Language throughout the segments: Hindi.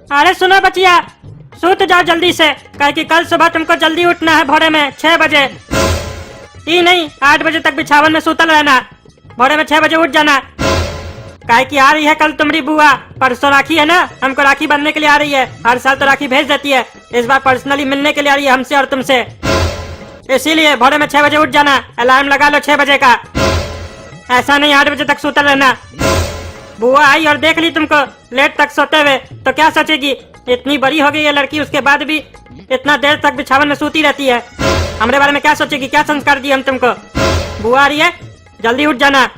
अरे सुनो बचिया, सूत जाओ जल्दी से, कहे कि कल सुबह तुमको जल्दी उठना है भोरे में 6 बजे। ही नहीं 8 बजे तक बिछावन में सूतल रहना, भोरे में 6 बजे उठ जाना। कहे कि आ रही है कल तुम्हारी बुआ, परसों राखी है ना, हमको राखी बनने के लिए आ रही है। हर साल तो राखी भेज देती है, इस बार पर्सनली मिलने के लिए आ रही है हमसे और तुमसे, इसीलिए भोरे में 6 बजे उठ जाना। अलार्म लगा लो 6 बजे का, ऐसा नहीं 8 बजे तक सोता रहना। बुआ आई और देख ली तुमको लेट तक सोते हुए तो क्या सोचेगी, इतनी बड़ी हो गई है लड़की उसके बाद भी इतना देर तक बिछावन में सोती रहती है, हमारे बारे में क्या सोचेगी, क्या संस्कार दिए हम तुमको। बुआ आ रही है, जल्दी उठ जाना,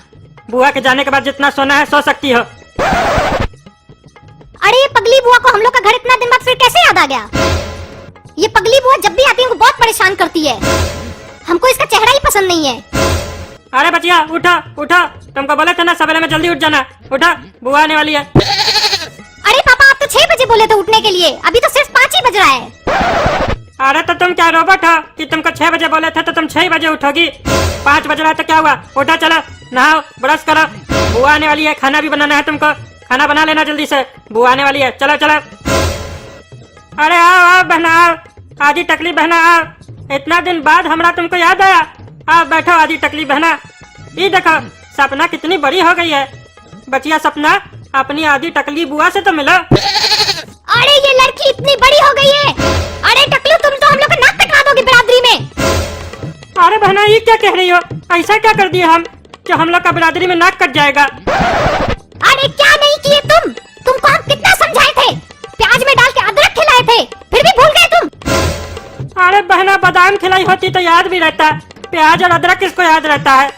बुआ के जाने के बाद जितना सोना है सो सकती हो। अरे ये पगली बुआ को हम लोग का घर इतना दिन बाद फिर कैसे याद आ गया? ये पगली बुआ जब भी आती है वो बहुत परेशान करती है, हमको इसका चेहरा ही पसंद नहीं है। अरे बचिया उठो उठो, तुमको बोले थे ना सवेरे में जल्दी उठ जाना, उठो बुआ आने वाली है। अरे पापा आप तो 6 बजे बोले थे उठने के लिए, अभी तो सिर्फ 5 ही बज रहा है। अरे तो तुम क्या रोबोट हो कि तुमको 6 बजे बोले थे तो तुम 6 बजे उठोगी? 5 बज रहा है तो क्या हुआ, उठो चलो नहाओ ब्रश करो, बुआ आने वाली है, खाना भी बनाना है तुमको, खाना बना लेना जल्दी से, बुआ आने वाली है, चलो चलो। अरे आओ आओ बहना आओ, आधी टकली बहना आओ, इतना दिन बाद हमरा तुमको याद आया, आओ बैठो आधी टकली बहना। ये देखो सपना कितनी बड़ी हो गई है, बचिया सपना अपनी आधी टकली बुआ से तो मिलो। अरे ये लड़की इतनी बड़ी हो गई है, अरे टकलू तुम तो हम लोग का नाक कटवा दोगे बिरादरी में। अरे बहना ये क्या कह रही हो, ऐसा क्या कर दिए हम कि हम लोग का बिरादरी में नाक कट जाएगा। अरे क्या नहीं किए तुमको हम कितना समझाए थे, प्याज में डाल के अदरक खिलाए थे, फिर भी भूल गए तुम। अरे बहना बादाम खिलाई होती तो याद भी रहता, प्याज और अदरक किसको याद रहता है।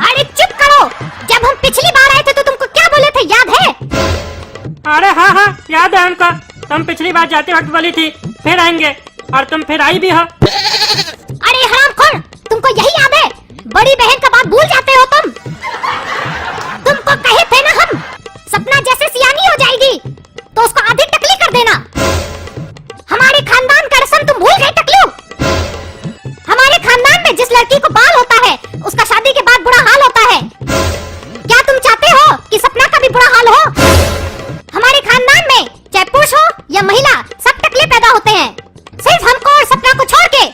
अरे चुप करो, जब हम पिछली बार आए थे तो तुमको क्या बोले थे याद है? अरे हाँ हाँ याद है हमको, तुम पिछली बार जाते वक्त बोली थी फिर आएंगे, और तुम फिर आई भी हो। अरे हरामखोर, तुमको यही याद है, बड़ी बहन का बात भूल जाते हो तुम। तुमको कहे थे ना हम, सपना जैसे सियानी हो जाएगी तो उसको आधी टकली कर देना। हमारे खानदान का रस्म तुम भूल गए टकलू। हमारे खानदान में जिस लड़की को बाल होता है उसका शादी के बाद बुरा हाल होता है। क्या तुम चाहते हो कि सपना का भी बुरा हाल हो? हमारे खानदान में चाहे पुरुष हो या महिला सब टकले पैदा होते हैं, सिर्फ हमको और सपना को छोड़ के।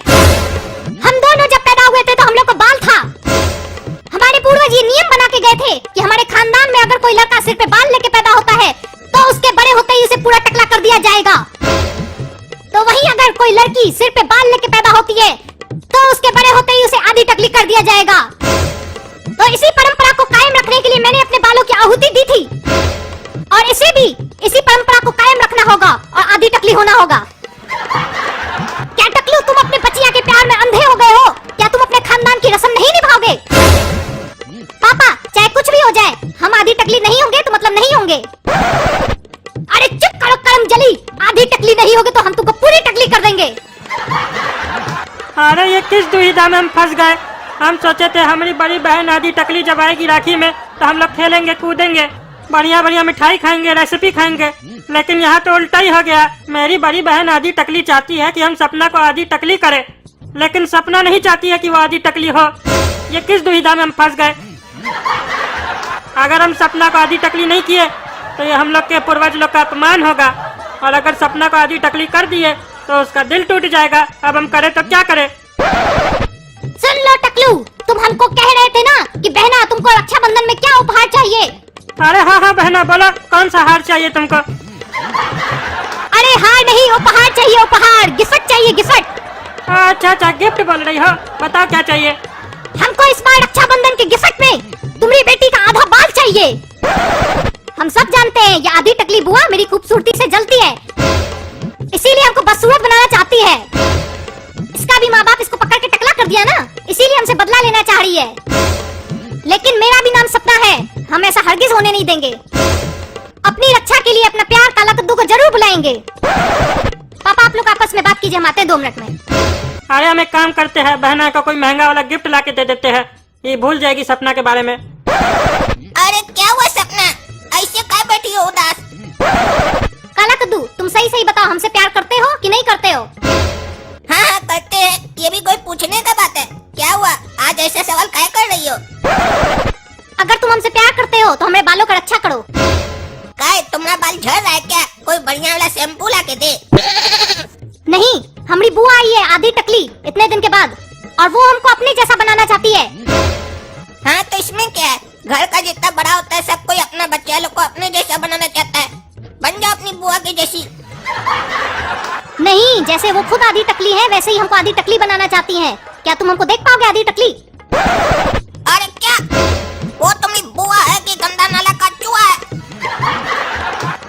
हम दोनों जब पैदा हुए थे तो हम लोग को बाल था। हमारे पूर्वज ये नियम बना के गए थे कि हमारे खानदान में अगर कोई लड़का सिर पे बाल लेके पैदा होता है तो उसके बड़े होते ही उसे पूरा टकला कर दिया जाएगा। तो वहीं अगर कोई लड़की सिर पे बाल लेके पैदा होती है तो उसके बड़े होते ही उसे आधी टकली कर दिया जाएगा। तो इसी परंपरा को कायम रखने के लिए मैंने अपने बालों की आहुति दी थी, और इसे भी इसी परंपरा को कायम रखना होगा और आधी टकली होना होगा। क्या टकलू तुम अपने बचिया के प्यार में अंधे हो गए हो? क्या तुम अपने खानदान की रस्म नहीं निभाओगे? पापा चाहे कुछ भी हो जाए, हम आधी टकली नहीं होंगे तो मतलब नहीं होंगे। अरे चुप करो करम जली, आधी टकली नहीं होगे तो हम तुमको पूरी टकली कर देंगे। अरे ये किस दुविधा में हम फंस गए, हम सोचे थे हमारी बड़ी बहन आधी टकली जब आएगी राखी में तो हम लोग खेलेंगे कूदेंगे, बढ़िया बढ़िया मिठाई खाएंगे, रेसिपी खाएंगे, लेकिन यहाँ तो उल्टा ही हो गया। मेरी बड़ी बहन आधी टकली चाहती है कि हम सपना को आधी टकली करें, लेकिन सपना नहीं चाहती है कि वो आधी टकली हो। ये किस दुविधा में हम फंस गए। अगर हम सपना को आधी टकली नहीं किए तो ये हम लोग के पूर्वज लोग का अपमान होगा, और अगर सपना को आधी टकली कर दिए तो उसका दिल टूट जाएगा। अब हम करें तो क्या करें। सुन लो टकलू, तुम हमको कह रहे थे ना कि बहना तुमको रक्षाबंधन में क्या उपहार चाहिए। अरे हाँ हाँ बहना बोलो, कौन सा हार चाहिए तुमको? अरे हार नहीं, उपहार चाहिए, उपहार, गिफ्ट चाहिए, गिफ्ट। अच्छा अच्छा गिफ्ट बोल रही हो, बताओ क्या चाहिए। हमको इस बार रक्षाबंधन के गिफ्ट में तुम्हारी बेटी का आधा बाल चाहिए। हम सब जानते हैं ये आधी टकली बुआ मेरी खूबसूरती से जलती है, इसीलिए हमको बदसूरत बनाना चाहती है। इसका भी माँ बाप इसको पकड़ के टकला कर दिया ना, इसीलिए हमसे बदला लेना चाह रही है। लेकिन मेरा भी नाम सपना है, हम ऐसा हरगिज होने नहीं देंगे। अपनी रक्षा के लिए अपना प्यार काला कद्दू को जरूर बुलाएंगे। पापा आप लोग आपस में बात कीजिए, हम आते हैं 2 मिनट में। अरे हम एक काम करते हैं, बहना को कोई महंगा वाला गिफ्ट ला के दे देते हैं, ये भूल जाएगी सपना के बारे में। अरे क्या हुआ सपना, ऐसे क्या बैठी हो उदास? काला कद्दू तुम सही सही बताओ, हमसे प्यार करते हो कि नहीं करते हो? हाँ हाँ करते हैं, ये भी कोई पूछने का बात है? क्या हुआ आज ऐसा सवाल काहे कर रही हो? अगर तुम हमसे प्यार करते हो तो हमारे बालों का रक्षा करो। काय तुम्हारा बाल झड़ रहा है क्या? कोई बढ़िया वाला शैम्पू ला के दे। नहीं, हमारी बुआ आई है आधी टकली इतने दिन के बाद, और वो हमको अपने जैसा बनाना चाहती है। हाँ तो इसमें क्या है, घर का जितना बड़ा होता है सब कोई अपना बच्चा लोग को अपने जैसा बनाना चाहता है। बन जाओ अपनी बुआ की जैसी। नहीं, जैसे वो खुद आधी टकली है वैसे ही हमको आधी टकली बनाना चाहती हैं। क्या तुम हमको देख पाओगे आधी टकली? अरे क्या वो तुम्हारी बुआ है कि गंदा नाला का चूहा है?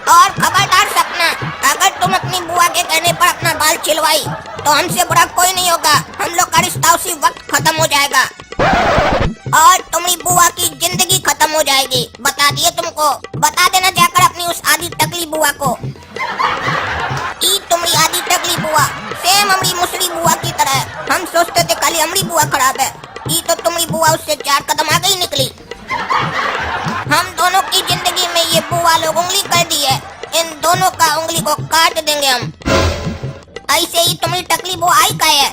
और खबरदार सपना, अगर तुम अपनी बुआ के कहने पर अपना बाल छिलवाई तो हमसे बुरा कोई नहीं होगा। हम लोग का रिश्ता उसी वक्त खत्म हो जाएगा और तुम्हारी बुआ की जिंदगी खत्म हो जाएगी। बता दिए तुमको, बता देना जाकर अपनी उस आधी टकली बुआ को। ई तुम्हारी आधी टकली बुआ सेम हमारी मुसरी बुआ की तरह है। हम सोचते थे खाली हमारी बुआ खराब है, ई तो तुम्हारी बुआ उससे 4 कदम आगे ही निकली। हम दोनों की जिंदगी में ये बुआ लोग उंगली कर दी है, इन दोनों का उंगली को काट देंगे हम। ऐसे ही तुम्हारी टकली बुआ आई का है,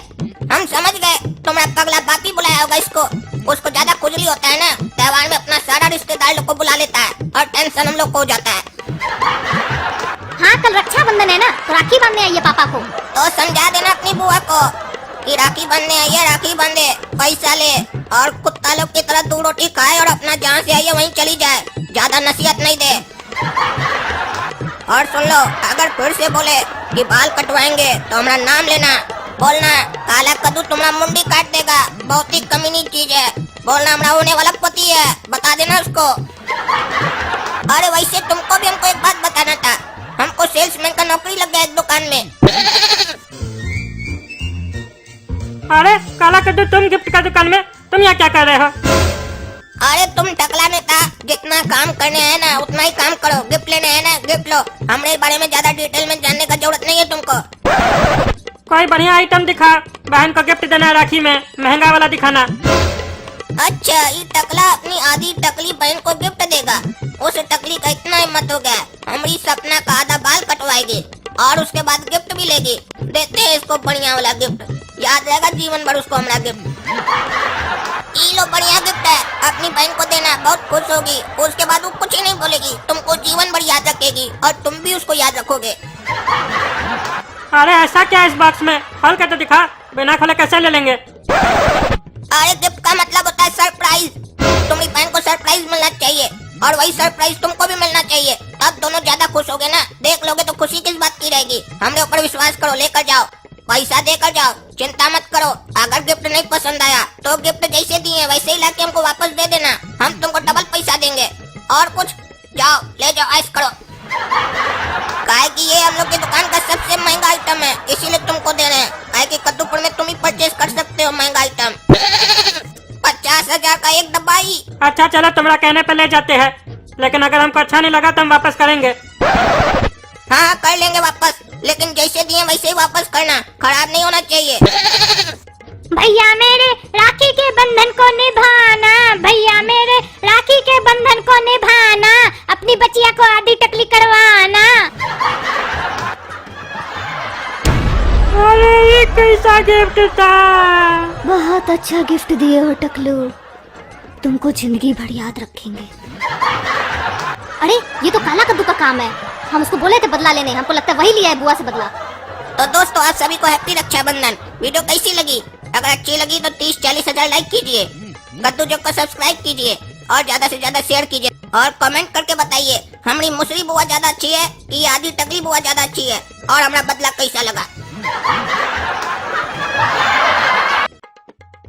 हम समझ गए। तुम्हारा पगला बापी बुलाया होगा इसको, उसको ज्यादा खुजली होता है ना, त्योहार में अपना सारा रिश्तेदार लोग को बुला लेता है और टेंशन हम लोग को हो जाता है। हाँ, कल रक्षाबंधन है ना, तो राखी बांधने आई है पापा को। तो समझा देना अपनी बुआ को कि राखी बांधने आई है, राखी बांधे, पैसा ले और कुत्ता लोग की तरह 2 रोटी खाए और अपना जहाँ से आई है वहीं चली जाए, ज्यादा नसीहत नहीं दे। और सुन लो, अगर फिर से बोले कि बाल कटवाएंगे तो हमारा नाम लेना, बोलना काला कद्दू तुम्हारा मुंडी काट देगा, बहुत ही कमीनी चीज है। बोलना हमारा होने वाला पति है, बता देना उसको। अरे वैसे तुमको भी हमको एक बात बताना था, हमको सेल्समैन का नौकरी लग गया एक दुकान में। अरे काला कद्दू, तुम गिफ्ट का दुकान में, तुम यहाँ क्या कर रहे हो? अरे तुम टकला नेता, जितना काम करने है ना उतना ही काम करो, गिफ्ट लेने है ना गिफ्ट लो, हमारे बारे में ज्यादा डिटेल में जानने का जरूरत नहीं है तुमको। कोई बढ़िया आइटम दिखा, बहन को गिफ्ट देना है राखी में, महंगा वाला दिखाना। अच्छा, ये टकला अपनी आधी टकली बहन को गिफ्ट देगा? उस टकली का इतना हिम्मत हो गया, हमारी सपना का आधा बाल कटवाएगी और उसके बाद गिफ्ट भी लेगी। देते हैं इसको बढ़िया वाला गिफ्ट, याद रहेगा जीवन भर उसको हमारा गिफ्ट। ये लो बढ़िया गिफ्ट है, अपनी बहन को देना, बहुत खुश होगी। उसके बाद वो कुछ ही नहीं बोलेगी, तुमको जीवन भर याद रखेगी और तुम भी उसको याद रखोगे। अरे ऐसा क्या है इस बॉक्स में? खोल के तो दिखा, बिना खोले कैसे ले लेंगे? अरे गिफ्ट का मतलब होता है सरप्राइज। तुम्हारी बहन को सरप्राइज मिलना चाहिए और वही सरप्राइज तुमको भी मिलना चाहिए, तब दोनों ज्यादा खुश होगे ना। देख लोगे तो खुशी किस बात की रहेगी? हमरे ऊपर विश्वास करो, लेकर जाओ, पैसा देकर जाओ, चिंता मत करो। अगर गिफ्ट नहीं पसंद आया तो गिफ्ट जैसे दिए वैसे ही लाके हमको वापस दे देना, हम तुमको डबल पैसा देंगे। और कुछ, जाओ ले जाओ, ऐश करो। काहे कि ये हम लोग की दुकान का सबसे महंगा आइटम है, इसीलिए तुमको दे रहे हैं। काहे कि कद्दूपुर में तुम ही परचेज कर सकते हो महंगा आइटम। 50,000 का एक डब्बा ही। अच्छा चलो, तुम्हारा कहने पे ले जाते हैं, लेकिन अगर हमको अच्छा नहीं लगा तो हम वापस करेंगे। हाँ कर लेंगे वापस, लेकिन जैसे दिए वैसे ही वापस करना, खराब नहीं होना चाहिए। भैया मेरे राखी के बंधन को निभाना, भैया मेरे राखी के बंधन को निभाना, अपनी बचिया को आधी टकली करवाना। अरे ये कैसा गिफ्ट था? बहुत अच्छा गिफ्ट दिए हो टकलू, तुमको जिंदगी भर याद रखेंगे। अरे ये तो काला कद्दू का काम है, हम उसको बोले थे बदला लेने, हमको लगता है वही लिया है बुआ से बदला। तो दोस्तों आप सभी को हैप्पी रक्षाबंधन। वीडियो कैसी लगी? अगर अच्छी लगी तो 30-40 हजार लाइक कीजिए, कद्दू जोक को सब्सक्राइब कीजिए और ज्यादा से ज्यादा शेयर कीजिए और कमेंट करके बताइए हमारी मुसरी बुआ ज्यादा अच्छी है कि आधी टकली बुआ ज्यादा अच्छी है और हमारा बदला कैसा लगा।